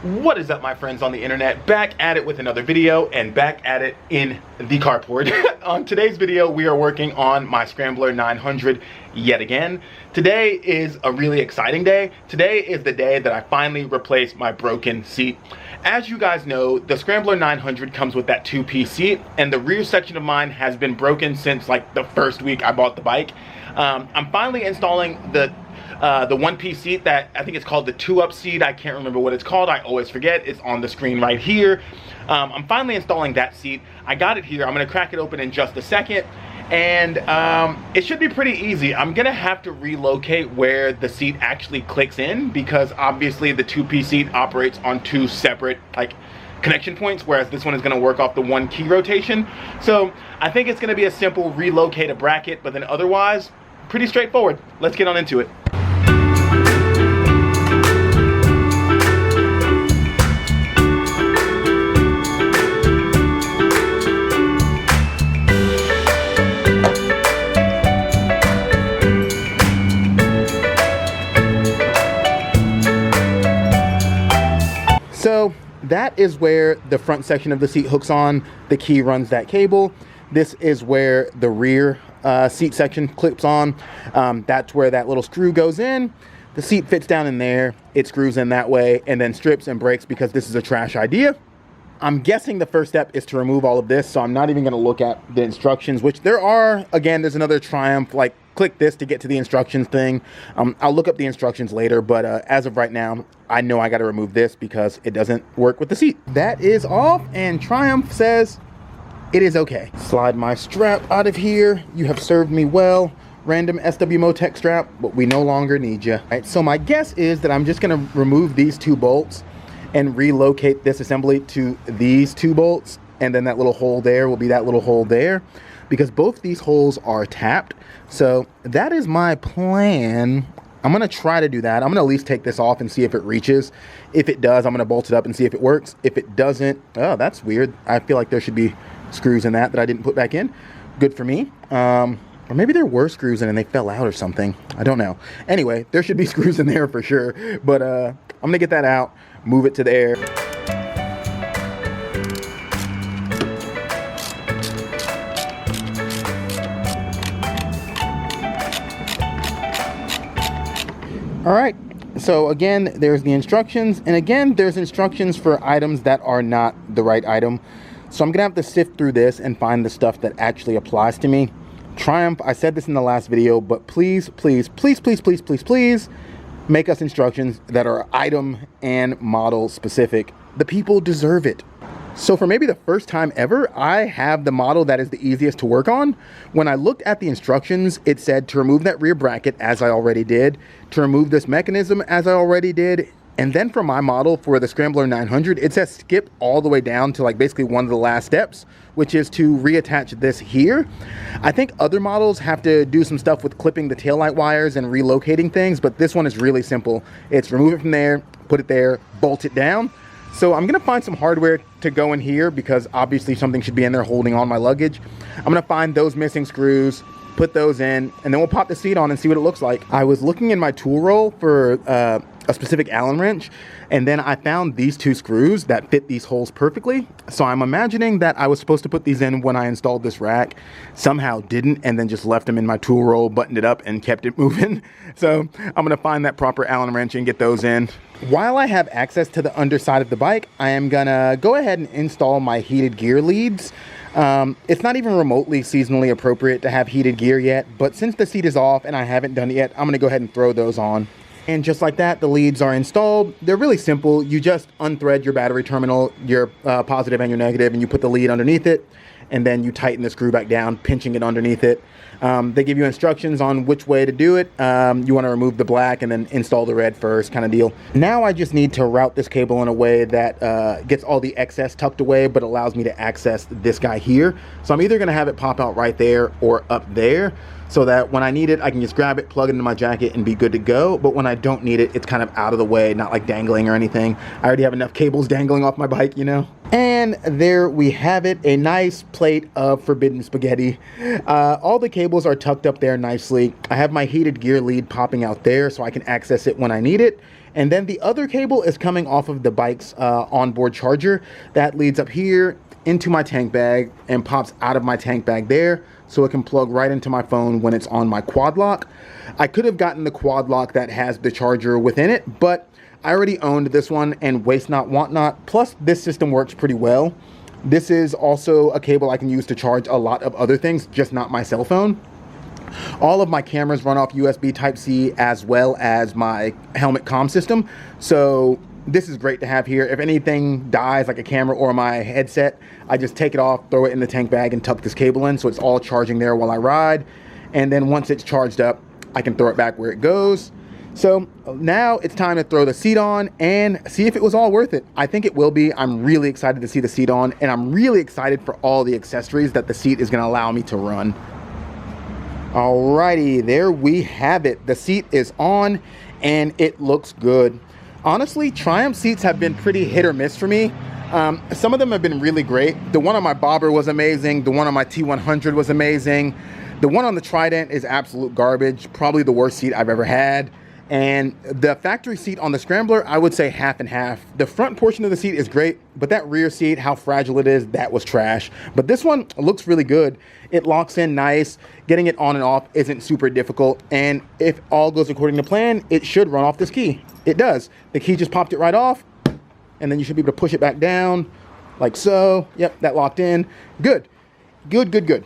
What is up, my friends on the internet? Back at it with another video, and back at it in the carport. On today's video, we are working on my Scrambler 900 yet again. Today is a really exciting day. Today is the day that I finally replaced my broken seat. As you guys know, the Scrambler 900 comes with that two-piece seat, and the rear section of mine has been broken since like the first week I bought the bike. I'm finally installing the one-piece seat that I think it's called the two-up seat. I can't remember what it's called. I always forget. It's on the screen right here. I'm finally installing that seat. I got it here. I'm going to crack it open in just a second. And it should be pretty easy. I'm going to have to relocate where the seat actually clicks in, because obviously the two-piece seat operates on two separate connection points, whereas this one is going to work off the one key rotation. So I think it's going to be a simple relocate a bracket, but then otherwise pretty straightforward. Let's get on into it. So that is where the front section of the seat hooks on. The key runs that cable. This is where the rear seat section clips on. That's where that little screw goes in. The seat fits down in there. It screws in that way and then strips and breaks because this is a trash idea. I'm guessing the first step is to remove all of this, so I'm not even going to look at the instructions, which there are. Again, there's another Triumph, click this to get to the instructions thing. I'll look up the instructions later, but as of right now, I know I got to remove this because it doesn't work with the seat. That is off, and Triumph says it is okay. Slide my strap out of here. You have served me well. Random SWMO tech strap, but we no longer need you. All right, so my guess is that I'm just going to remove these two bolts and relocate this assembly to these two bolts, and then that little hole there will be that little hole there, because both these holes are tapped. So that is my plan. I'm gonna try to do that. I'm gonna at least take this off and see if it reaches. If it does, I'm gonna bolt it up and see if it works. If it doesn't, oh, that's weird. I feel like there should be screws in that I didn't put back in. Good for me. Or maybe there were screws in and they fell out or something. I don't know. Anyway, there should be screws in there for sure. But I'm gonna get that out, move it to there. All right, so again, there's the instructions, and again, there's instructions for items that are not the right item. So I'm gonna have to sift through this and find the stuff that actually applies to me. Triumph, I said this in the last video, but please, please, please, please, please, please, please make us instructions that are item and model specific. The people deserve it. So for maybe the first time ever, I have the model that is the easiest to work on. When I looked at the instructions, it said to remove that rear bracket, as I already did, to remove this mechanism, as I already did, and then for my model, for the Scrambler 900, it says skip all the way down to basically one of the last steps, which is to reattach this here. I think other models have to do some stuff with clipping the taillight wires and relocating things, but this one is really simple. It's remove it from there, put it there, bolt it down. So I'm gonna find some hardware to go in here because obviously something should be in there holding on my luggage. I'm gonna find those missing screws, put those in, and then we'll pop the seat on and see what it looks like. I was looking in my tool roll for a specific Allen wrench, and then I found these two screws that fit these holes perfectly. So I'm imagining that I was supposed to put these in when I installed this rack, somehow didn't, and then just left them in my tool roll, buttoned it up, and kept it moving. So I'm gonna find that proper Allen wrench and get those in. While I have access to the underside of the bike, I am gonna go ahead and install my heated gear leads. It's not even remotely seasonally appropriate to have heated gear yet, but since the seat is off and I haven't done it yet, I'm gonna go ahead and throw those on. And just like that, the leads are installed. They're really simple. You just unthread your battery terminal, your positive and your negative, and you put the lead underneath it, and then you tighten the screw back down, pinching it underneath it. They give you instructions on which way to do it. You want to remove the black and then install the red first, kind of deal. Now I just need to route this cable in a way that gets all the excess tucked away, but allows me to access this guy here. So I'm either going to have it pop out right there or up there, so that when I need it, I can just grab it, plug it into my jacket, and be good to go. But when I don't need it, it's kind of out of the way, not like dangling or anything. I already have enough cables dangling off my bike, you know? And there we have it, a nice plate of forbidden spaghetti. All the cables are tucked up there nicely. I have my heated gear lead popping out there so I can access it when I need it. And then the other cable is coming off of the bike's onboard charger that leads up here into my tank bag and pops out of my tank bag there, so it can plug right into my phone when it's on my quad lock. I could have gotten the quad lock that has the charger within it, but I already owned this one, and waste not, want not. Plus, this system works pretty well. This is also a cable I can use to charge a lot of other things, just not my cell phone. All of my cameras run off USB Type-C, as well as my helmet comm system. So this is great to have here. If anything dies, like a camera or my headset, I just take it off, throw it in the tank bag, and tuck this cable in, so it's all charging there while I ride. And then once it's charged up, I can throw it back where it goes. So now it's time to throw the seat on and see if it was all worth it. I think it will be. I'm really excited to see the seat on, and I'm really excited for all the accessories that the seat is going to allow me to run. Alrighty, there we have it. The seat is on and it looks good. Honestly, Triumph seats have been pretty hit or miss for me. Some of them have been really great. The one on my Bobber was amazing. The one on my T100 was amazing. The one on the Trident is absolute garbage. Probably the worst seat I've ever had. And the factory seat on the Scrambler, I would say half and half. The front portion of the seat is great, but that rear seat, how fragile it is, that was trash. But this one looks really good. It locks in nice. Getting it on and off isn't super difficult. And if all goes according to plan, it should run off this key. It does. The key just popped it right off, and then you should be able to push it back down like so. Yep, that locked in. Good. Good, good, good.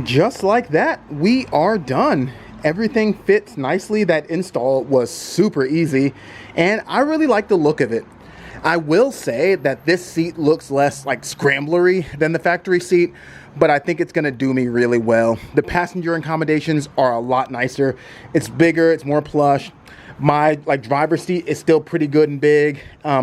Just like that, we are done. Everything fits nicely. That install was super easy, and I really like the look of it. I will say that this seat looks less like scramblery than the factory seat, but I think it's gonna do me really well. The passenger accommodations are a lot nicer. It's bigger, it's more plush. My driver's seat is still pretty good and big.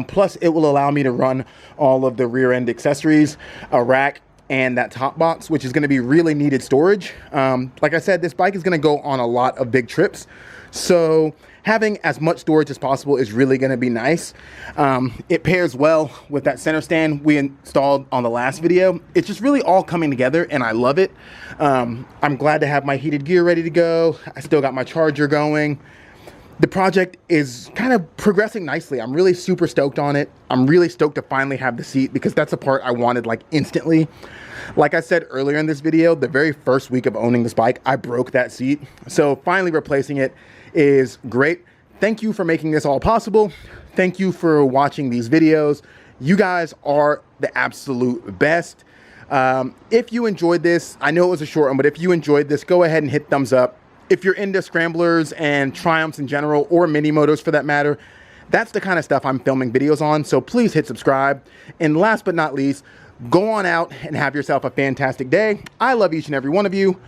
Plus it will allow me to run all of the rear end accessories, a rack, and that top box, which is going to be really needed storage. Like I said, this bike is going to go on a lot of big trips, so having as much storage as possible is really going to be nice. It pairs well with that center stand we installed on the last video. It's just really all coming together, and I love it. I'm glad to have my heated gear ready to go. I still got my charger going. The project is kind of progressing nicely. I'm really super stoked on it. I'm really stoked to finally have the seat, because that's a part I wanted like instantly. Like I said earlier in this video, the very first week of owning this bike, I broke that seat. So finally replacing it is great. Thank you for making this all possible. Thank you for watching these videos. You guys are the absolute best. If you enjoyed this, I know it was a short one, but if you enjoyed this, go ahead and hit thumbs up. If you're into Scramblers and Triumphs in general, or mini motos for that matter, that's the kind of stuff I'm filming videos on, so please hit subscribe. And last but not least, go on out and have yourself a fantastic day. I love each and every one of you.